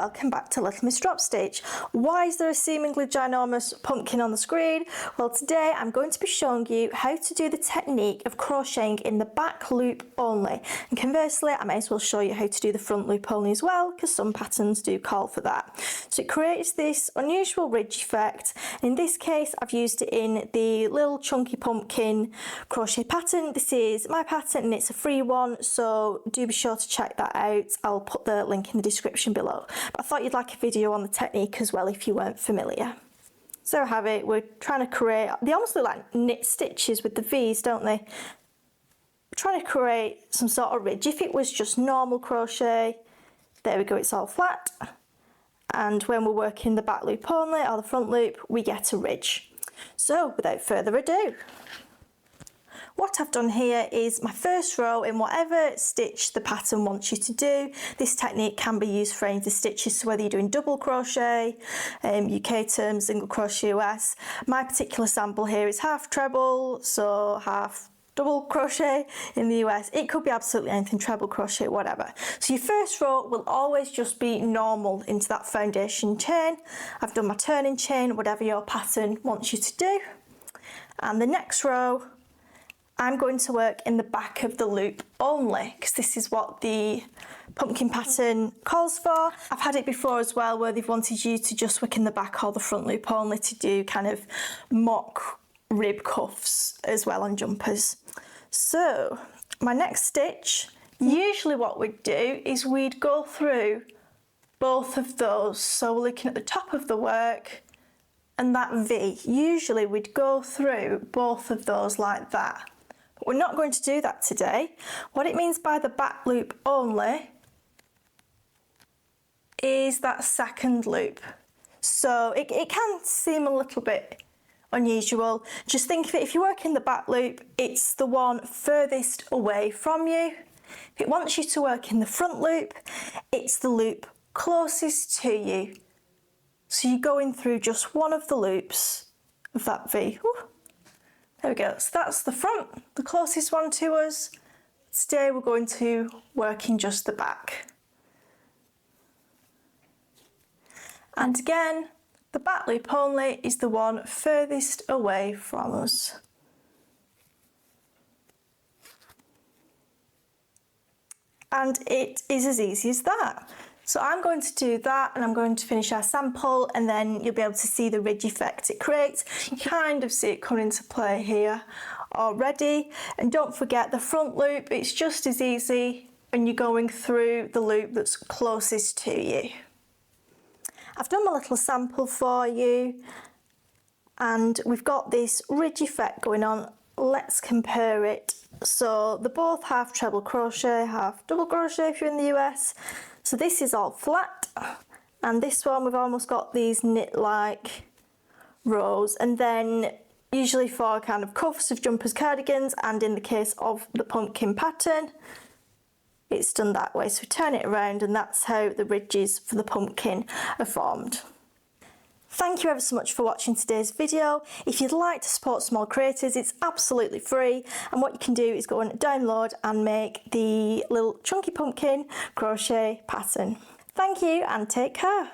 welcome back to Little Miss Drop Stitch. Why is there a seemingly ginormous pumpkin on the screen? Well, today I'm going to be showing you how to do the technique of crocheting in the back loop only, and conversely I may as well show you how to do the front loop only as well, because some patterns do call for that. So it creates this unusual ridge effect. In this case I've used it in the little chunky pumpkin crochet pattern. This is my pattern and it's a free one, so do be sure to check that out. I'll put the link in the description below. But I thought you'd like a video on the technique as well if you weren't familiar. So there we have it. We're trying to create, they almost look like knit stitches with the V's, don't they? We're trying to create some sort of ridge. If it was just normal crochet, there we go, it's all flat. And when we're working the back loop only or the front loop, we get a ridge. So without further ado, what I've done here is my first row in whatever stitch the pattern wants you to do. This technique can be used for any of the stitches, so whether you're doing double crochet, UK terms, single crochet US. My particular sample here is half treble, so half double crochet in the US. It could be absolutely anything, treble crochet, whatever. So your first row will always just be normal into that foundation chain. I've done my turning chain, whatever your pattern wants you to do. And the next row, I'm going to work in the back of the loop only, because this is what the pumpkin pattern calls for. I've had it before as well where they've wanted you to just work in the back or the front loop only to do kind of mock rib cuffs as well on jumpers. So my next stitch, usually what we'd do is we'd go through both of those. So we're looking at the top of the work and that V. Usually we'd go through both of those like that. We're not going to do that today. What it means by the back loop only is that second loop. So it can seem a little bit unusual. Just think of it, if you work in the back loop, it's the one furthest away from you. If it wants you to work in the front loop, it's the loop closest to you. So you're going through just one of the loops of that V. Ooh. There we go, so that's the front, the closest one to us. Today we're going to work in just the back. And again, the back loop only is the one furthest away from us. And it is as easy as that. So I'm going to do that and I'm going to finish our sample, and then you'll be able to see the ridge effect it creates. You kind of see it coming into play here already. And don't forget the front loop, it's just as easy when you're going through the loop that's closest to you. I've done my little sample for you and we've got this ridge effect going on. Let's compare it. So they're both half treble crochet, half double crochet if you're in the US. So this is all flat, and this one we've almost got these knit-like rows, and then usually for kind of cuffs of jumpers, cardigans, and in the case of the pumpkin pattern, it's done that way. So turn it around and that's how the ridges for the pumpkin are formed. Thank you ever so much for watching today's video. If you'd like to support small creators, it's absolutely free, and what you can do is go and download and make the little chunky pumpkin crochet pattern. Thank you and take care.